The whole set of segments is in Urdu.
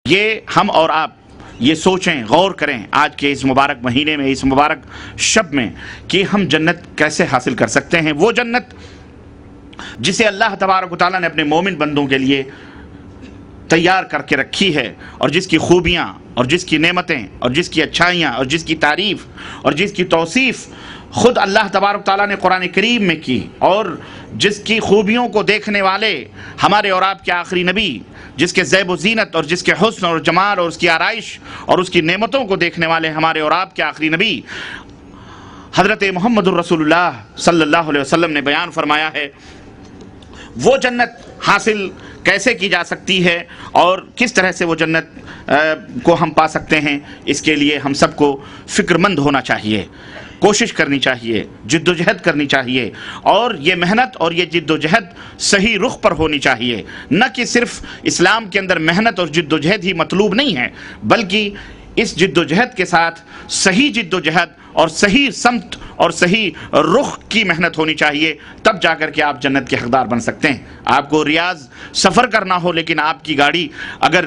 یہ ہم اور آپ یہ سوچیں، غور کریں آج کے اس مبارک مہینے میں، اس مبارک شب میں، کہ ہم جنت کیسے حاصل کر سکتے ہیں۔ وہ جنت جسے اللہ تبارک و تعالیٰ نے اپنے مومن بندوں کے لیے تیار کر کے رکھی ہے، اور جس کی خوبیاں اور جس کی نعمتیں اور جس کی اچھائیاں اور جس کی تعریف اور جس کی توصیف خود اللہ تبارک و تعالیٰ نے قرآن کریم میں کی، اور جس کی خوبیوں کو دیکھنے والے ہمارے اور آپ کے آخری نبی، جس کے زیب و زینت اور جس کے حسن اور جمال اور اس کی آرائش اور اس کی نعمتوں کو دیکھنے والے ہمارے اور آپ کے آخری نبی حضرت محمد الرسول اللہ صلی اللہ علیہ وسلم نے بیان فرمایا ہے۔ وہ جنت حاصل کیسے کی جا سکتی ہے اور کس طرح سے وہ جنت کو ہم پا سکتے ہیں، اس کے لیے ہم سب کو فکر مند ہونا چاہیے، کوشش کرنی چاہیے، جد و جہد کرنی چاہیے، اور یہ محنت اور یہ جد و جہد صحیح رخ پر ہونی چاہیے۔ نہ کہ صرف اسلام کے اندر محنت اور جد و جہد ہی مطلوب نہیں ہے، بلکہ اس جد و جہد کے ساتھ صحیح جد و جہد اور صحیح سمت اور صحیح رخ کی محنت ہونی چاہیے، تب جا کر کے آپ جنت کے حقدار بن سکتے ہیں۔ آپ کو ریاض سفر کرنا ہو لیکن آپ کی گاڑی اگر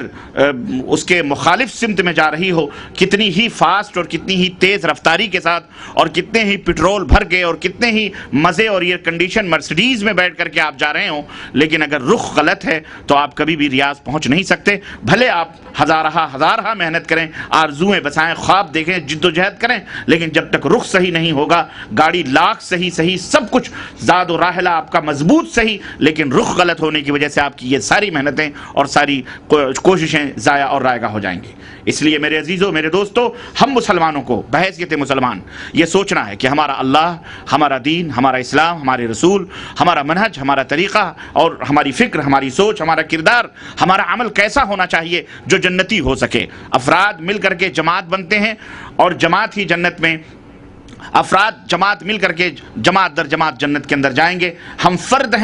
اس کے مخالف سمت میں جا رہی ہو، کتنی ہی فاسٹ اور کتنی ہی تیز رفتاری کے ساتھ اور کتنے ہی پٹرول بھر کے اور کتنے ہی مزے اور ایئر کنڈیشن مرسیڈیز میں بیٹھ کر کے آپ جا رہے ہوں، لیکن اگر رخ غلط ہے تو آپ کبھی بھی ریاض پہنچ نہیں سکتے۔ بھلے آپ ہزارہ محنت کریں، آرزویں بسائیں، خواب دیکھیں، جد و جہد کریں، لیکن جب تک رخ صحیح نہیں ہوگا، گاڑی لاکھ صحیح سب کچھ زاد و راحلہ آپ کا مضبوط صحیح، لیکن رخ غلط ہونے کی وجہ سے آپ کی یہ ساری محنتیں اور ساری کوششیں ضائع اور رائگاں ہو جائیں گی۔ اس لیے میرے عزیزوں، میرے دوستوں، ہم مسلمانوں کو بحیثیت مسلمان یہ سوچنا ہے کہ ہمارا اللہ، ہمارا دین، ہمارا اسلام، ہمارے رسول، ہمارا منہج، ہمارا طریقہ اور ہماری فکر، ہماری سوچ، ہمارا کردار، ہمارا عمل کیسا ہونا چاہیے جو جنتی ہو سکے۔ افراد مل کر کے جماعت بنتے ہیں، اور جماعت ہی جنت میں، افراد جماعت مل کر کے جماعت در جماعت جنت کے اندر جائیں گے۔ ہم فرد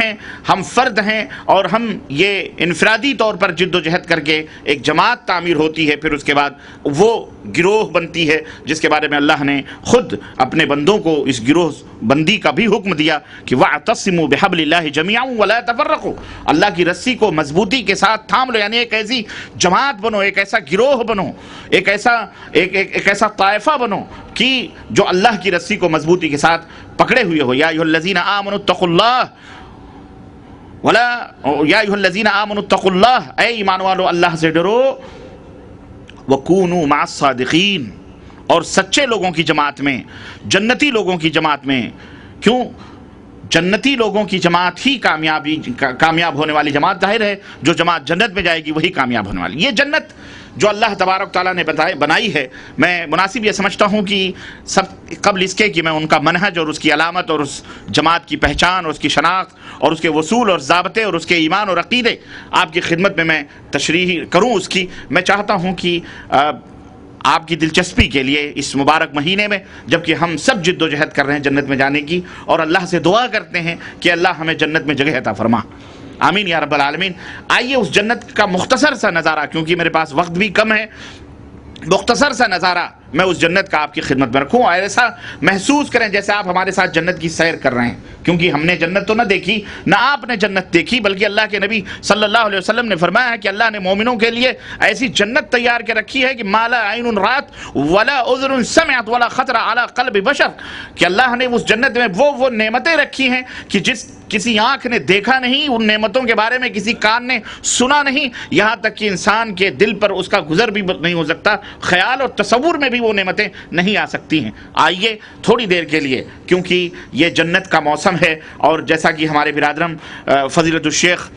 ہیں اور ہم یہ انفرادی طور پر جد و جہد کر کے ایک جماعت تعمیر ہوتی ہے، پھر اس کے بعد وہ گروہ بنتی ہے جس کے بارے میں اللہ نے خود اپنے بندوں کو اس گروہ بندی کا بھی حکم دیا کہ وَاعْتَصِمُوا بِحَبْلِ اللَّهِ جَمِيعًا وَلَا تَفَرَّقُوا، اللہ کی رسی کو مضبوطی کے ساتھ تھام لو، یعنی ایک ایسی جماعت بنو، ایک ایسا گروہ بنو، ایک ایسا طائفہ بنو کہ جو اللہ کی رسی کو مضبوطی کے ساتھ پکڑے ہوئے ہو۔ یا ایھا الذین آمنوا اتقوا اللہ، اے ایمان والو اللہ سے ڈرو، وَكُونُوا مَعَ الصَّادِقِينَ، اور سچے لوگوں کی جماعت میں، جنتی لوگوں کی جماعت میں۔ کیوں؟ جنتی لوگوں کی جماعت ہی کامیاب ہونے والی جماعت، ظاہر ہے جو جماعت جنت میں جائے گی وہی کامیاب ہونے والی۔ یہ جنت جو اللہ تبارک تعالیٰ نے بنائی ہے، میں مناسب یہ سمجھتا ہوں کہ سب قبل اس کے کہ میں ان کا منہج اور اس کی علامت اور اس جماعت کی پہچان اور اس کی شناخت اور اس کے وصول اور ضابطے اور اس کے ایمان اور عقیدے آپ کی خدمت میں تشریح کروں اس کی، میں چاہتا ہوں کہ آپ کی دلچسپی کے لیے اس مبارک مہینے میں، جبکہ ہم سب جد و جہد کر رہے ہیں جنت میں جانے کی، اور اللہ سے دعا کرتے ہیں کہ اللہ ہمیں جنت میں جگہ عطا فرما، آمین یا رب العالمین۔ آئیے اس جنت کا مختصر سا نظارہ، کیونکہ میرے پاس وقت بھی کم ہے، مختصر سا نظارہ میں اس جنت کا آپ کی خدمت میں رکھوں، اور ایسا محسوس کریں جیسے آپ ہمارے ساتھ جنت کی سیر کر رہے ہیں، کیونکہ ہم نے جنت تو نہ دیکھی، نہ آپ نے جنت دیکھی، بلکہ اللہ کے نبی صلی اللہ علیہ وسلم نے فرمایا ہے کہ اللہ نے مومنوں کے لیے ایسی جنت تیار کے رکھی ہے کہ ما لا عین رات ولا اذن سمعت ولا خطر علی قلب بشر، کہ اللہ نے اس جنت میں وہ نعمتیں رکھی ہیں کہ کسی آنکھ نے دیکھا نہیں، ان نعمتوں کے بارے میں کسی کان نے سنا نہیں، یہاں تک کہ انسان کے دل پر اس کا گزر بھی نہیں ہو سکتا، خیال اور تصور میں بھی وہ نعمتیں نہیں آ سکتی ہیں۔ آئیے تھوڑی دیر کے لیے، کیونکہ یہ جنت کا موسم ہے، اور جیسا کہ ہمارے برادرم فضیلت الشیخ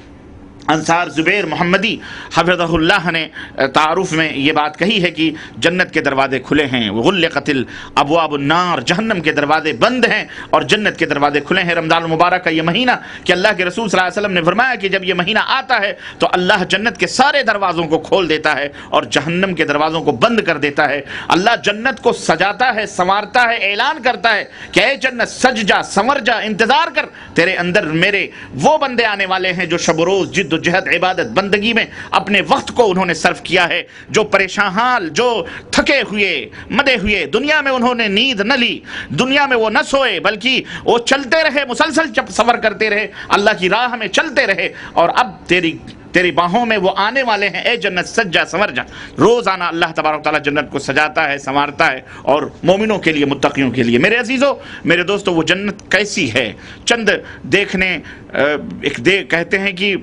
انصار زبیر محمدی حفظہ اللہ نے تعارف میں یہ بات کہی ہے کہ جنت کے دروازے کھلے ہیں، وغلقت ابواب النار، جہنم کے دروازے بند ہیں اور جنت کے دروازے کھلے ہیں۔ رمضان المبارک کا یہ مہینہ کہ اللہ کے رسول صلی اللہ علیہ وسلم نے فرمایا کہ جب یہ مہینہ آتا ہے تو اللہ جنت کے سارے دروازوں کو کھول دیتا ہے اور جہنم کے دروازوں کو بند کر دیتا ہے۔ اللہ جنت کو سجاتا ہے، سنوارتا ہے، اعلان کرتا ہے کہ اے جنت سج جا، سنور جا، انتظار کر، تیرے اندر میرے وہ بندے آنے والے ہیں جو شب و روز جد و جہد عبادت بندگی میں اپنے وقت کو انہوں نے صرف کیا ہے، جو پریشان حال، جو تھکے ہوئے مدے ہوئے، دنیا میں انہوں نے نیند نہ لی، دنیا میں وہ نہ سوئے، بلکہ وہ چلتے رہے، مسلسل سفر کرتے رہے، اللہ کی راہ میں چلتے رہے، اور اب تیری تیری باہوں میں وہ آنے والے ہیں، اے جنت سج جا سنور جا۔ روزانہ اللہ تبارک و تعالیٰ جنت کو سجاتا ہے، سنوارتا ہے، اور مومنوں کے لیے، متقیوں کے لیے۔ میرے عزیزو، میرے دوستو، وہ جنت کیسی ہے؟ چند دیکھنے کہتے ہیں کہ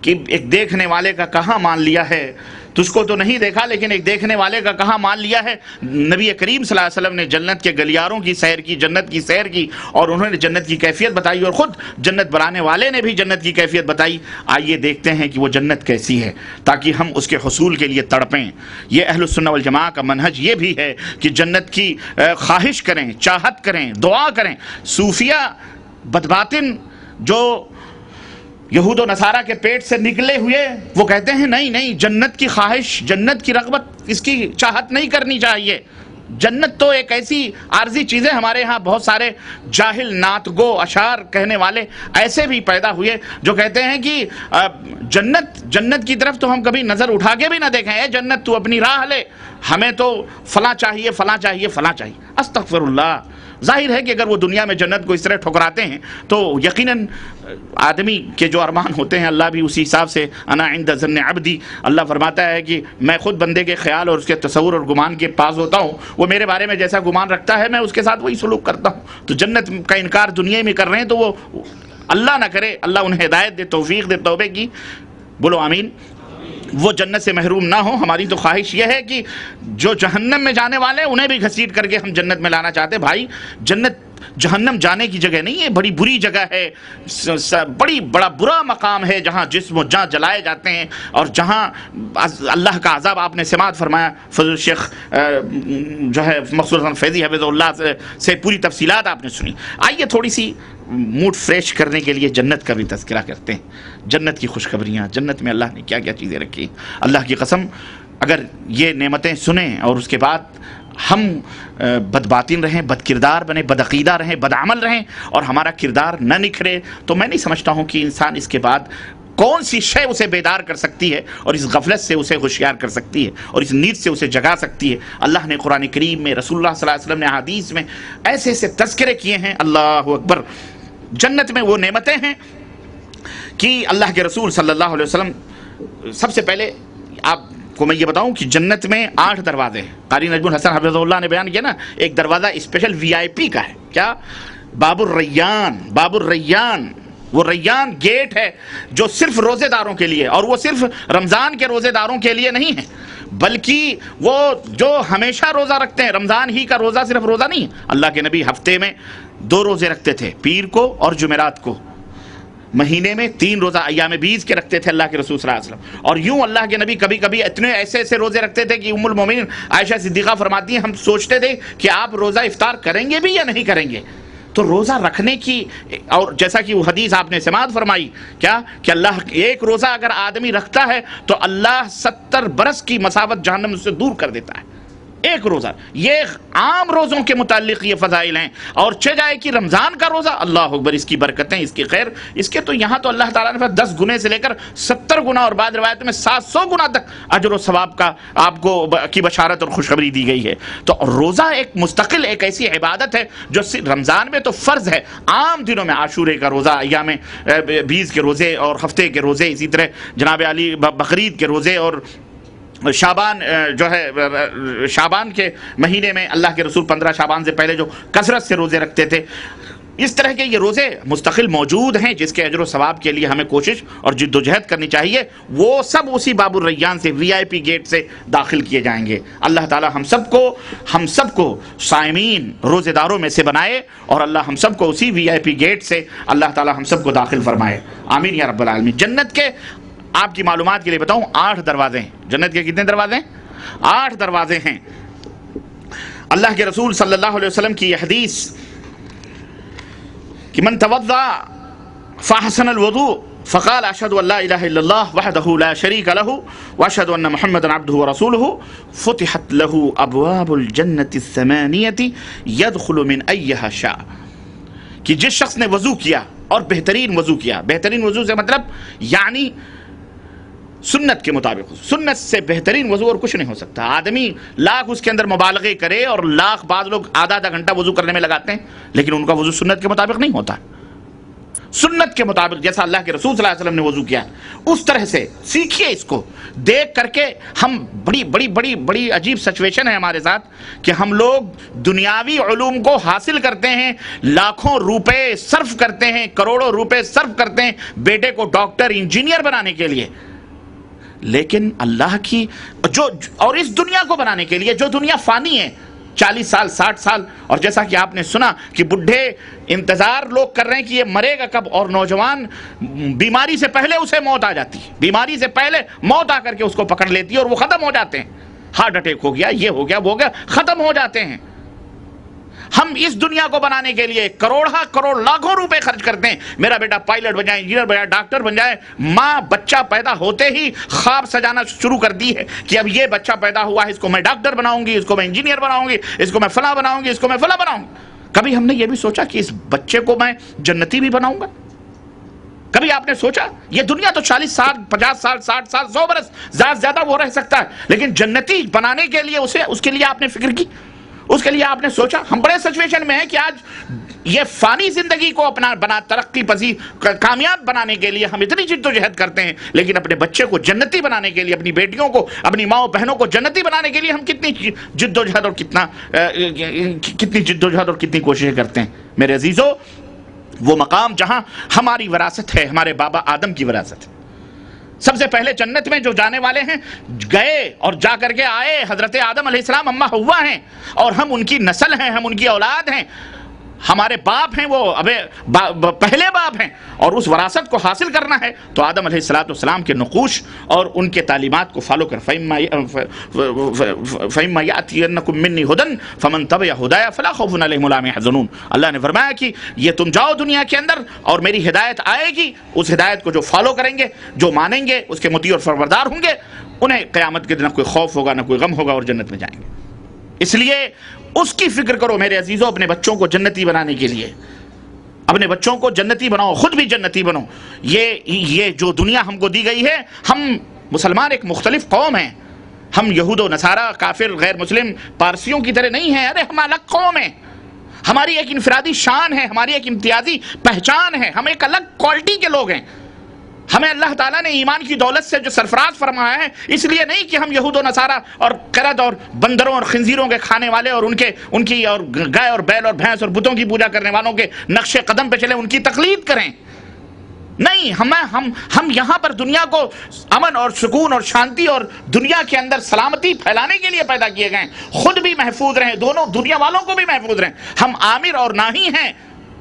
ایک دیکھنے والے کا کہاں مان لیا ہے، تجھ کو تو نہیں دیکھا لیکن ایک دیکھنے والے کا کہاں مان لیا ہے۔ نبی کریم صلی اللہ علیہ وسلم نے جنت کے گلیاروں کی سیر کی، جنت کی سیر کی، اور انہوں نے جنت کی کیفیت بتائی، اور خود جنت بنانے والے نے بھی جنت کی کیفیت بتائی۔ آئیے دیکھتے ہیں کہ وہ جنت کیسی ہے تاکہ ہم اس کے حصول کے لیے تڑپیں۔ یہ اہل السنہ والجماعہ کا منہج یہ بھی ہے کہ جنت کی خواہش کریں، چاہت کریں، دعا کریں۔ صوفیہ بدباطن جو یہود و نصارہ کے پیٹ سے نکلے ہوئے، وہ کہتے ہیں نہیں نہیں، جنت کی خواہش، جنت کی رغبت، اس کی چاہت نہیں کرنی چاہیے۔ جنت تو ایک ایسی عارضی چیز ہے۔ ہمارے ہاں بہت سارے جاہل نعت گو اشعار کہنے والے ایسے بھی پیدا ہوئے جو کہتے ہیں کہ جنت کی طرف تو ہم کبھی نظر اٹھا کے بھی نہ دیکھیں، اے جنت تو اپنی راہ لے، ہمیں تو فلاں چاہیے، فلاں چاہیے، فلاں چاہیے۔ استغفر اللہ۔ ظاہر ہے کہ اگر وہ دنیا میں جنت کو اس طرح ٹھکراتے ہیں تو یقیناً آدمی کے جو ارمان ہوتے ہیں اللہ بھی اسی حساب سے، انا عند ظن عبدی، اللہ فرماتا ہے کہ میں خود بندے کے خیال اور اس کے تصور اور گمان کے پاس ہوتا ہوں، وہ میرے بارے میں جیسا گمان رکھتا ہے میں اس کے ساتھ وہی سلوک کرتا ہوں۔ تو جنت کا انکار دنیا میں کر رہے ہیں تو وہ اللہ نہ کرے، اللہ انہیں ہدایت دے، توفیق دے توبے کی۔ بولو آمین۔ وہ جنت سے محروم نہ ہو۔ ہماری تو خواہش یہ ہے کہ جو جہنم میں جانے والے ہیں انہیں بھی گھسیٹ کر کے ہم جنت میں لانا چاہتے ہیں۔ بھائی جنت جہنم جانے کی جگہ نہیں ہے، بڑی بری جگہ ہے، بڑا برا مقام ہے جہاں جسم و جاں جلائے جاتے ہیں، اور جہاں اللہ کا عذاب۔ آپ نے سماعت فرمایا فضل الشیخ جو ہے مقصود حسن فیضی حفظہ اللہ سے پوری تفصیلات آپ نے سنی۔ آئیے تھوڑی سی موڈ فریش کرنے کے لیے جنت کا بھی تذکرہ کرتے ہیں، جنت کی خوشخبریاں، جنت میں اللہ نے کیا کیا چیزیں رکھی۔ اللہ کی قسم اگر یہ نعمتیں سنیں اور اس کے بعد ہم بدباطن رہیں، بد کردار بنے، بد عقیدہ رہیں، بد عمل رہیں، اور ہمارا کردار نہ نکھرے، تو میں نہیں سمجھتا ہوں کہ انسان اس کے بعد کون سی شے اسے بیدار کر سکتی ہے اور اس غفلت سے اسے ہوشیار کر سکتی ہے اور اس نیند سے اسے جگا سکتی ہے۔ اللہ نے قرآن کریم میں، رسول اللہ صلی اللہ علیہ وسلم نے حدیث میں ایسے ایسے تذکرے کیے ہیں، اللہ اکبر۔ جنت میں وہ نعمتیں ہیں کہ اللہ کے رسول صلی اللہ علیہ وسلم، سب سے پہلے آپ کو میں یہ بتاؤں کہ جنت میں 8 دروازے ہیں۔ قاری نجم الحسن حفظہ اللہ نے بیان کیا نا، ایک دروازہ اسپیشل VIP کا ہے، کیا؟ باب الریان۔ باب الریان، وہ ریان گیٹ ہے جو صرف روزے داروں کے لیے، اور وہ صرف رمضان کے روزے داروں کے لیے نہیں ہے، بلکہ وہ جو ہمیشہ روزہ رکھتے ہیں۔ رمضان ہی کا روزہ صرف روزہ نہیں ہے، اللہ کے نبی ہفتے میں 2 روزے رکھتے تھے، پیر کو اور جمعرات کو۔ مہینے میں 3 روزہ ایام بیض کے رکھتے تھے اللہ کے رسول صلی اللہ علیہ وسلم۔ اور یوں اللہ کے نبی کبھی کبھی اتنے ایسے روزے رکھتے تھے کہ ام المومنین عائشہ صدیقہ فرماتی ہیں ہم سوچتے تھے کہ آپ روزہ افطار کریں گے بھی یا نہیں کریں گے۔ تو روزہ رکھنے کی، اور جیسا کہ وہ حدیث آپ نے سماعت فرمائی، کیا کہ اللہ ایک روزہ اگر آدمی رکھتا ہے تو اللہ 70 برس کی مسافت جہنم سے دور کر دیتا ہے، ایک روزہ۔ یہ عام روزوں کے متعلق یہ فضائل ہیں، اور چہ جائے کہ رمضان کا روزہ، اللہ اکبر، اس کی برکتیں، اس کی خیر، اس کے تو یہاں تو اللہ تعالیٰ نے 10 گنے سے لے کر 70 گنا اور بعض روایت میں 700 گنا تک اجر و ثواب کا آپ کو کی بشارت اور خوشخبری دی گئی ہے۔ تو روزہ ایک مستقل ایک ایسی عبادت ہے جو رمضان میں تو فرض ہے، عام دنوں میں عاشورے کا روزہ، ایام بیض کے روزے اور ہفتے کے روزے، اسی طرح جناب علی بقرعید کے روزے، اور شعبان جو ہے شعبان کے مہینے میں اللہ کے رسول 15 شعبان سے پہلے جو کثرت سے روزے رکھتے تھے۔ اس طرح کے یہ روزے مستقل موجود ہیں جس کے اجر و ثواب کے لیے ہمیں کوشش اور جد و جہد کرنی چاہیے۔ وہ سب اسی باب الریان سے، VIP گیٹ سے داخل کیے جائیں گے۔ اللہ تعالی ہم سب کو صائمین، روزے داروں میں سے بنائے، اور اللہ ہم سب کو اسی VIP گیٹ سے اللہ تعالی ہم سب کو داخل فرمائے، آمین یا رب العالمین۔ جنت کے آپ کی معلومات کے لیے بتاؤں 8 دروازے ہیں۔ جنت کے کتنے دروازے ہیں؟ 8 دروازے ہیں۔ اللہ کے رسول صلی اللہ علیہ وسلم کی یہ حدیث کہ من توضأ فحسن الوضوء فقال اشهد ان لا اله الا الله وحده لا شريك له واشهد ان محمدا عبده ورسوله فتحت له ابواب الجنة الثمانية يدخل من ايها شاء۔ کہ جس شخص نے وضو کیا اور بہترین وضو کیا، بہترین وضو سے مطلب یعنی سنت کے مطابق، سنت سے بہترین وضو اور کچھ نہیں ہو سکتا۔ آدمی لاکھ اس کے اندر مبالغے کرے، اور بعض لوگ آدھا گھنٹہ وضو کرنے میں لگاتے ہیں، لیکن ان کا وضو سنت کے مطابق نہیں ہوتا۔ سنت کے مطابق جیسا اللہ کے رسول صلی اللہ علیہ وسلم نے وضو کیا اس طرح سے سیکھیے اس کو دیکھ کر کے. ہم بڑی عجیب سچویشن ہے ہمارے ساتھ کہ ہم لوگ دنیاوی علوم کو حاصل کرتے ہیں, لاکھوں روپے صرف کرتے ہیں, کروڑوں روپے صرف کرتے ہیں بیٹے کو ڈاکٹر انجینئر بنانے کے لیے, لیکن اللہ کی اور اس دنیا کو بنانے کے لیے جو دنیا فانی ہے 40 سال 60 سال, اور جیسا کہ آپ نے سنا کہ بڈھے انتظار لوگ کر رہے ہیں کہ یہ مرے گا کب, اور نوجوان بیماری سے پہلے اسے موت آ جاتی ہے, بیماری سے پہلے موت آ کر کے اس کو پکڑ لیتی ہے اور وہ ختم ہو جاتے ہیں, ہارٹ اٹیک ہو گیا, یہ ہو گیا, وہ ہو گیا, ختم ہو جاتے ہیں. ہم اس دنیا کو بنانے کے لیے کروڑ لاکھوں روپے خرچ کرتے ہیں, میرا بیٹا پائلٹ بن جائے, انجینئر بن جائے, ڈاکٹر بن جائے. ماں بچہ پیدا ہوتے ہی خواب سجانا شروع کر دی ہے کہ اب یہ بچہ پیدا ہوا ہے, اس کو میں ڈاکٹر بناؤں گی, اس کو میں انجینئر بناؤں گی, اس کو میں فلاں بناؤں گی, اس کو میں فلاں بناؤں گی. کبھی ہم نے یہ بھی سوچا کہ اس بچے کو میں جنتی بھی بناؤں گا؟ کبھی آپ نے سوچا؟ یہ دنیا تو 40 سال 50 سال 60 سال 100 برس زیادہ وہ رہ سکتا ہے, لیکن جنتی بنانے کے لیے اس کے لیے آپ نے فکر کی, اس کے لیے آپ نے سوچا؟ ہم بڑے سچویشن میں ہیں کہ آج یہ فانی زندگی کو اپنا ترقی پذیر کامیاب بنانے کے لیے ہم اتنی جد و جہد کرتے ہیں, لیکن اپنے بچے کو جنتی بنانے کے لیے, اپنی بیٹیوں کو, اپنی ماں بہنوں کو جنتی بنانے کے لیے ہم کتنی جد و جہد اور کتنی کوششیں کرتے ہیں. میرے عزیزو, وہ مقام جہاں ہماری وراثت ہے, ہمارے بابا آدم کی وراثت ہے. سب سے پہلے جنت میں جو جانے والے ہیں گئے اور جا کر کے آئے حضرت آدم علیہ السلام, اماں حوا ہیں, اور ہم ان کی نسل ہیں, ہم ان کی اولاد ہیں, ہمارے باپ ہیں, وہ پہلے باپ ہیں, اور اس وراثت کو حاصل کرنا ہے تو آدم علیہ السلام کے نقوش اور ان کے تعلیمات کو فالو کر. فَإِمَّا يَأْتِيَنَّكُم مِّنِّي هُدًى فَمَن تَبِعَ هُدَايَ فَلَا خَوْفٌ عَلَيْهِمْ وَلَا هُمْ يَحْزَنُونَ. اللہ نے فرمایا کہ یہ تم جاؤ دنیا کے اندر اور میری ہدایت آئے گی, اس ہدایت کو جو فالو کریں گے, جو مانیں گے, اس کے مطیع اور فرمانبردار ہوں گے, انہیں قیامت کے دن نہ کوئی خوف ہوگا نہ کوئی غم ہوگا, اور جنت میں جائیں گے. اس لیے اس کی فکر کرو میرے عزیزوں, اپنے بچوں کو جنتی بنانے کے لیے. اپنے بچوں کو جنتی بناؤ, خود بھی جنتی بنو. یہ جو دنیا ہم کو دی گئی ہے, ہم مسلمان ایک مختلف قوم ہیں, ہم یہود و نصارہ, کافر, غیر مسلم, پارسیوں کی طرح نہیں ہیں. ارے ہم الگ قوم ہیں, ہماری ایک انفرادی شان ہے, ہماری ایک امتیازی پہچان ہے, ہم ایک الگ کوالٹی کے لوگ ہیں. ہمیں اللہ تعالیٰ نے ایمان کی دولت سے جو سرفراز فرمایا ہے, اس لیے نہیں کہ ہم یہود و نصارہ اور قرد اور بندروں اور خنزیروں کے کھانے والے اور ان کی اور گائے اور بیل اور بھینس اور بتوں کی پوجا کرنے والوں کے نقش قدم پہ چلیں, ان کی تقلید کریں. نہیں, ہم یہاں پر دنیا کو امن اور سکون اور شانتی اور دنیا کے اندر سلامتی پھیلانے کے لیے پیدا کیے گئے, خود بھی محفوظ رہیں, دونوں دنیا والوں کو بھی محفوظ رہیں. ہم آمر اور ناہی ہیں,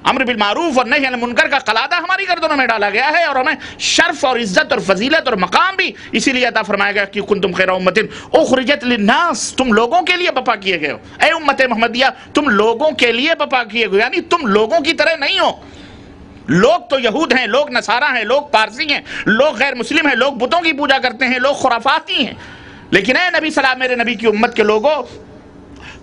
امر بالمعروف اور نہی عن المنکر کا قلادہ ہماری گردنوں میں ڈالا گیا ہے, اور ہمیں شرف اور عزت اور فضیلت اور مقام بھی اسی لیے عطا فرمایا گیا کہ کنتم خیر امۃ اخرجت للناس, تم لوگوں کے لیے بپا کیے گئے ہو. اے امت محمدیہ, تم لوگوں کے لیے بپا کیے گئے, یعنی تم لوگوں کی طرح نہیں ہو. لوگ تو یہود ہیں, لوگ نصارہ ہیں, لوگ پارسی ہیں, لوگ غیر مسلم ہیں, لوگ بتوں کی پوجا کرتے ہیں, لوگ خرافاتی ہیں, لیکن اے نبی سلام, میرے نبی کی امت کے لوگوں,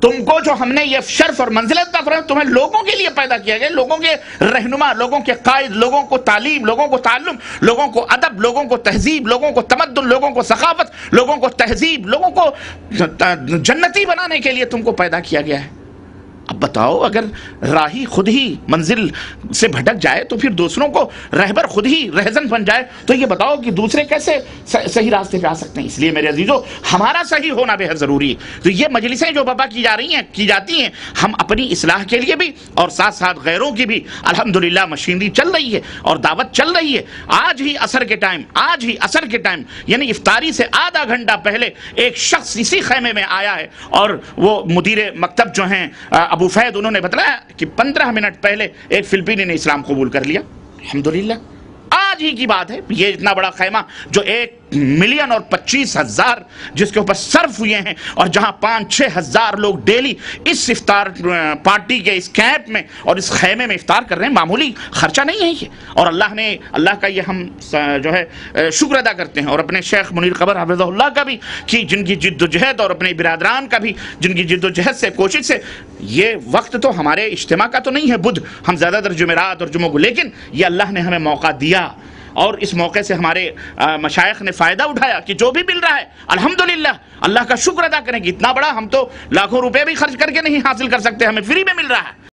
تم کو جو ہم نے یہ شرف اور منزلت عطا فرمائی, تمہیں لوگوں کے لیے پیدا کیا گیا, لوگوں کے رہنما, لوگوں کے قائد, لوگوں کو تعلیم, لوگوں کو تعلم, لوگوں کو ادب, لوگوں کو تہذیب, لوگوں کو تمدن, لوگوں کو ثقافت, لوگوں کو تہذیب, لوگوں کو جنتی بنانے کے لیے تم کو پیدا کیا گیا ہے. اب بتاؤ, اگر راہی خود ہی منزل سے بھٹک جائے تو پھر دوسروں کو رہبر خود ہی رہزن بن جائے, تو یہ بتاؤ کہ دوسرے کیسے صحیح راستے پہ آ سکتے ہیں. اس لیے میرے عزیزو, ہمارا صحیح ہونا بے حد ضروری ہے. تو یہ مجلسیں جو بابا کی جاتی ہیں, ہم اپنی اصلاح کے لیے بھی اور ساتھ ساتھ غیروں کی بھی الحمدللہ مشینری چل رہی ہے اور دعوت چل رہی ہے. آج ہی عصر کے ٹائم یعنی افطاری سے آدھا گھنٹہ پہلے ایک شخص اسی خیمے میں آیا ہے, اور وہ مدیر مکتب جو ہیں ابو فید, انہوں نے بتایا کہ 15 منٹ پہلے ایک فلپینی نے اسلام قبول کر لیا. الحمدللہ آج ہی کی بات ہے. یہ اتنا بڑا خیمہ جو 1,25,000 جس کے اوپر صرف ہوئے ہیں, اور جہاں 5-6 ہزار لوگ ڈیلی اس افطار پارٹی کے اس کیمپ میں اور اس خیمے میں افطار کر رہے ہیں, معمولی خرچہ نہیں ہے یہ. اور اللہ کا یہ ہم جو ہے شکر ادا کرتے ہیں, اور اپنے شیخ منیر قبر حفظہ اللہ کا بھی, کہ جن کی جد و جہد, اور اپنے برادران کا بھی جن کی جد و جہد سے, کوشش سے. یہ وقت تو ہمارے اجتماع کا تو نہیں ہے بدھ, ہم زیادہ تر جمعرات اور جمعوں کو, لیکن یہ اللہ نے ہمیں موقع دیا, اور اس موقع سے ہمارے مشائخ نے فائدہ اٹھایا کہ جو بھی مل رہا ہے الحمدللہ اللہ کا شکر ادا کریں کہ اتنا بڑا ہم تو لاکھوں روپے بھی خرچ کر کے نہیں حاصل کر سکتے, ہمیں فری میں مل رہا ہے.